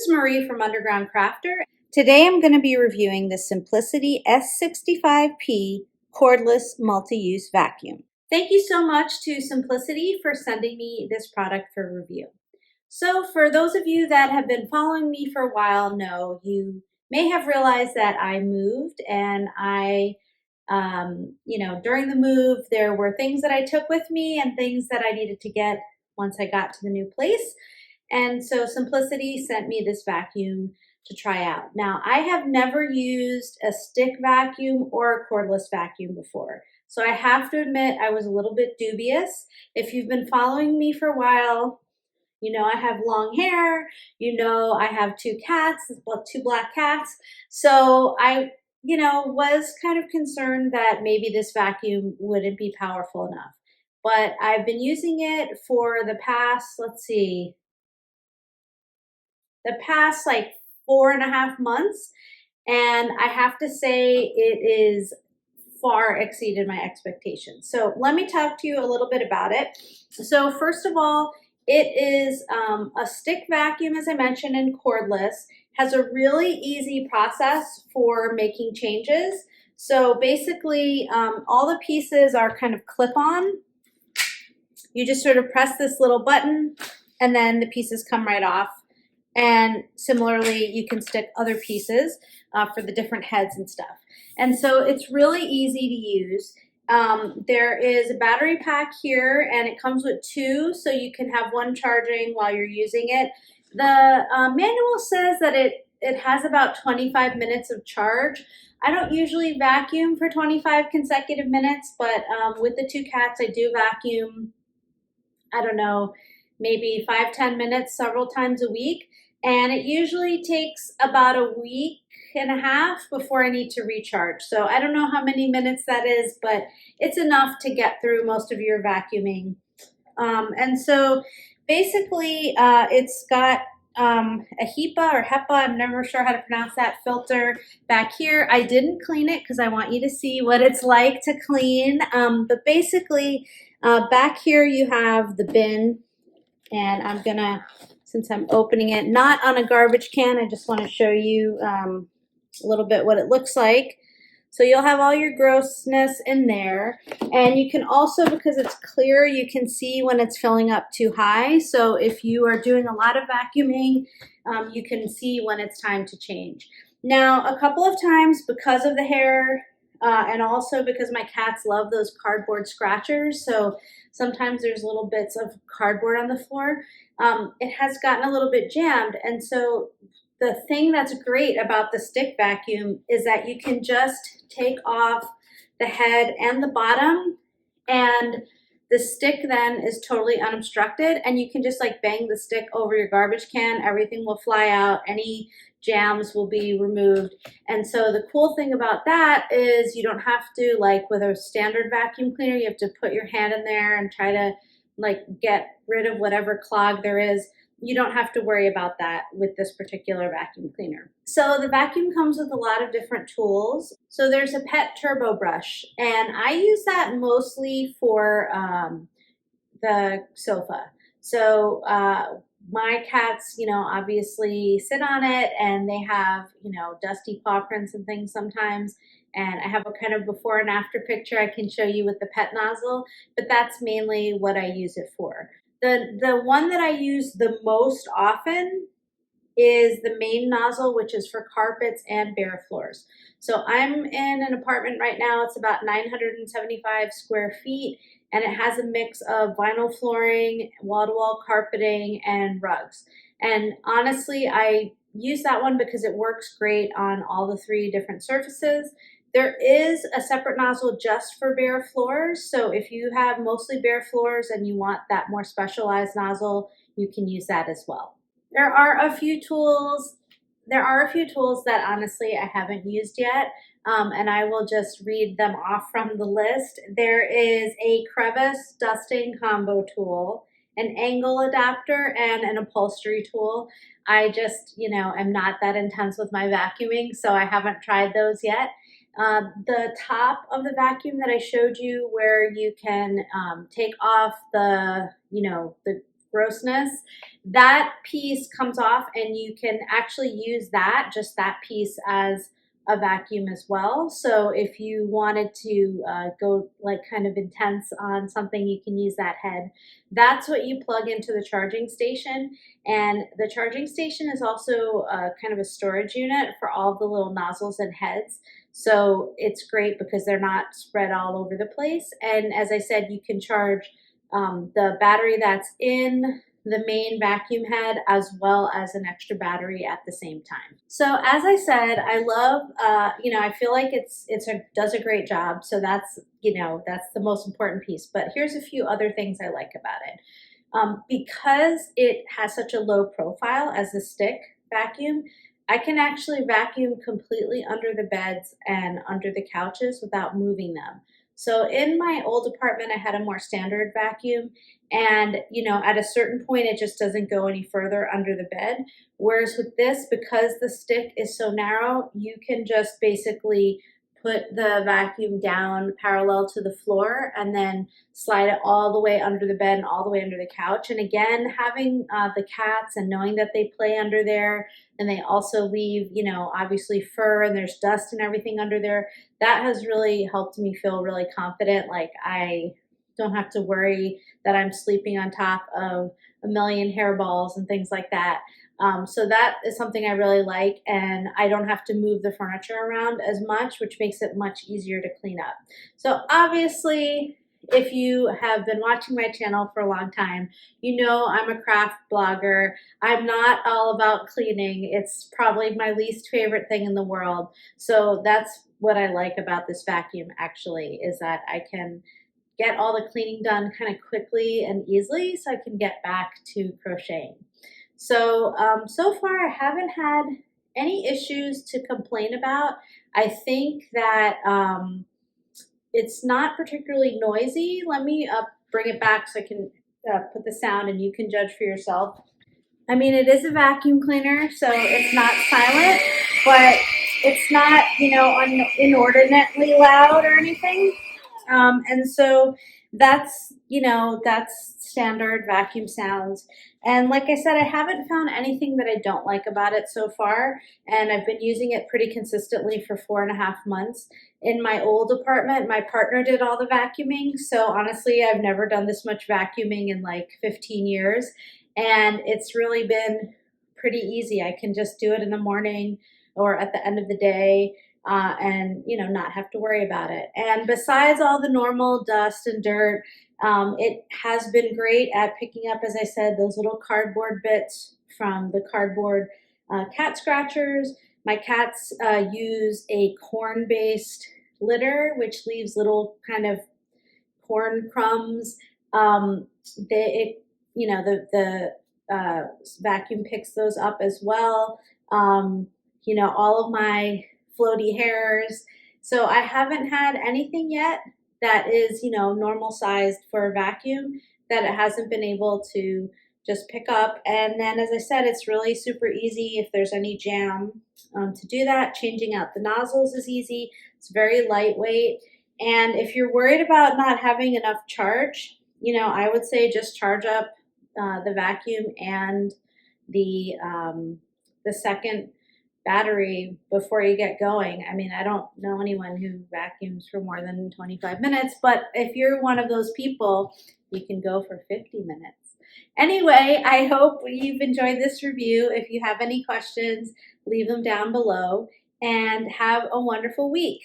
Marie from Underground Crafter. Today I'm going to be reviewing the Simplicity S65P Cordless Multi Use Vacuum. Thank you so much to Simplicity for sending me this product for review. So for those of you that have been following me for a while know, you may have realized that I moved and during the move, there were things that I took with me and things that I needed to get once I got to the new place. And so Simplicity sent me this vacuum to try out. Now, I have never used a stick vacuum or a cordless vacuum before. So I have to admit I was a little bit dubious. If you've been following me for a while, you know I have long hair, you know I have two cats, well, two black cats. So I was kind of concerned that maybe this vacuum wouldn't be powerful enough. But I've been using it for the past, like 4.5 months. And I have to say it is far exceeded my expectations. So let me talk to you a little bit about it. So first of all, it is a stick vacuum, as I mentioned, and cordless. Has a really easy process for making changes. So basically, all the pieces are kind of clip-on. You just sort of press this little button and then the pieces come right off. And similarly, you can stick other pieces for the different heads and stuff. And so it's really easy to use. There is a battery pack here and it comes with two, so you can have one charging while you're using it. The manual says that it has about 25 minutes of charge. I don't usually vacuum for 25 consecutive minutes, but with the two cats, I do vacuum, I don't know, maybe 5-10 minutes several times a week. And it usually takes about a week and a half before I need to recharge. So I don't know how many minutes that is, but it's enough to get through most of your vacuuming. And so basically it's got a HEPA or HEPA, I'm never sure how to pronounce that, filter back here. I didn't clean it because I want you to see what it's like to clean. But basically back here you have the bin, and I'm gonna, since I'm opening it, not on a garbage can, I just want to show you a little bit what it looks like. So you'll have all your grossness in there. And you can also, because it's clear, you can see when it's filling up too high. So if you are doing a lot of vacuuming, you can see when it's time to change. Now, a couple of times, because of the hair, and also because my cats love those cardboard scratchers, so sometimes there's little bits of cardboard on the floor, it has gotten a little bit jammed. And so the thing that's great about the stick vacuum is that you can just take off the head and the bottom, and the stick then is totally unobstructed, and you can just like bang the stick over your garbage can. Everything will fly out. Any jams will be removed. And so the cool thing about that is you don't have to, like with a standard vacuum cleaner, you have to put your hand in there and try to like get rid of whatever clog there is. You don't have to worry about that with this particular vacuum cleaner. So the vacuum comes with a lot of different tools. So there's a pet turbo brush, and I use that mostly for the sofa. So my cats, obviously sit on it, and they have, dusty paw prints and things sometimes. And I have a kind of before and after picture I can show you with the pet nozzle, but that's mainly what I use it for. The one that I use the most often is the main nozzle, which is for carpets and bare floors. So I'm in an apartment right now. It's about 975 square feet, and it has a mix of vinyl flooring, wall-to-wall carpeting, and rugs. And honestly, I use that one because it works great on all the 3 different surfaces. There is a separate nozzle just for bare floors. So if you have mostly bare floors and you want that more specialized nozzle, you can use that as well. There are a few tools that honestly I haven't used yet, and I will just read them off from the list. There is a crevice dusting combo tool, an angle adapter, and an upholstery tool. I just, am not that intense with my vacuuming, so I haven't tried those yet. The top of the vacuum that I showed you, where you can take off the grossness, that piece comes off and you can actually use that, just that piece, as a vacuum as well. So if you wanted to go like kind of intense on something, you can use that head. That's what you plug into the charging station. And the charging station is also kind of a storage unit for all the little nozzles and heads. So it's great because they're not spread all over the place. And as I said, you can charge the battery that's in the main vacuum head as well as an extra battery at the same time. So as I said, I love, I feel like does a great job. So that's, that's the most important piece. But here's a few other things I like about it. Because it has such a low profile as a stick vacuum, I can actually vacuum completely under the beds and under the couches without moving them. So in my old apartment, I had a more standard vacuum, and at a certain point, it just doesn't go any further under the bed. Whereas with this, because the stick is so narrow, you can just basically put the vacuum down parallel to the floor and then slide it all the way under the bed and all the way under the couch. And again, having the cats and knowing that they play under there, and they also leave, obviously fur, and there's dust and everything under there, that has really helped me feel really confident. Like I don't have to worry that I'm sleeping on top of a million hairballs and things like that. So that is something I really like, and I don't have to move the furniture around as much, which makes it much easier to clean up. So obviously, if you have been watching my channel for a long time, I'm a craft blogger. I'm not all about cleaning. It's probably my least favorite thing in the world. So that's what I like about this vacuum, actually, is that I can get all the cleaning done kind of quickly and easily so I can get back to crocheting. So, so far I haven't had any issues to complain about. I think that it's not particularly noisy. Let me bring it back so I can put the sound and you can judge for yourself. I mean, it is a vacuum cleaner, so it's not silent, but it's not, inordinately loud or anything. And so that's standard vacuum sounds. And like I said, I haven't found anything that I don't like about it so far. And I've been using it pretty consistently for 4.5 months. In my old apartment, my partner did all the vacuuming. So honestly, I've never done this much vacuuming in like 15 years. And it's really been pretty easy. I can just do it in the morning or at the end of the day. And not have to worry about it. And besides all the normal dust and dirt, it has been great at picking up, as I said, those little cardboard bits from the cardboard cat scratchers. My cats use a corn-based litter, which leaves little kind of corn crumbs. The vacuum picks those up as well. All of my floaty hairs. So I haven't had anything yet that is, normal sized for a vacuum that it hasn't been able to just pick up. And then, as I said, it's really super easy if there's any jam to do that. Changing out the nozzles is easy. It's very lightweight. And if you're worried about not having enough charge, I would say just charge up the vacuum and the second battery before you get going. I mean, I don't know anyone who vacuums for more than 25 minutes, but if you're one of those people, you can go for 50 minutes. Anyway, I hope you've enjoyed this review. If you have any questions, leave them down below, and have a wonderful week.